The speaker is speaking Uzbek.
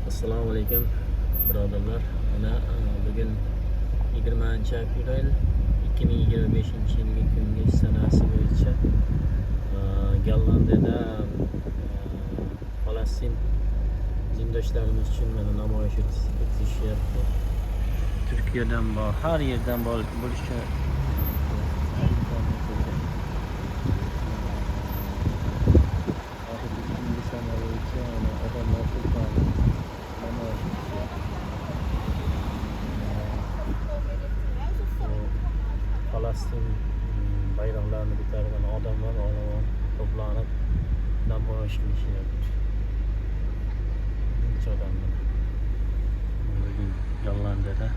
Assalomu alaykum birodarlar. Mana bugun 20-aprel 2025-yilgi kungi sanasi bo'yicha Gollandiyada Falastin zindonchilarimiz uchun mana namoyish o'tkazishyapti. Turkiyadan har yerdan bo'lishi odamlar to'planib namoyish etishyapti. Falastin bayroqlarini ko'targan odamlar olomon to'planib namoyish qilishyapti. Buncha odamlar bugun Gollandiyada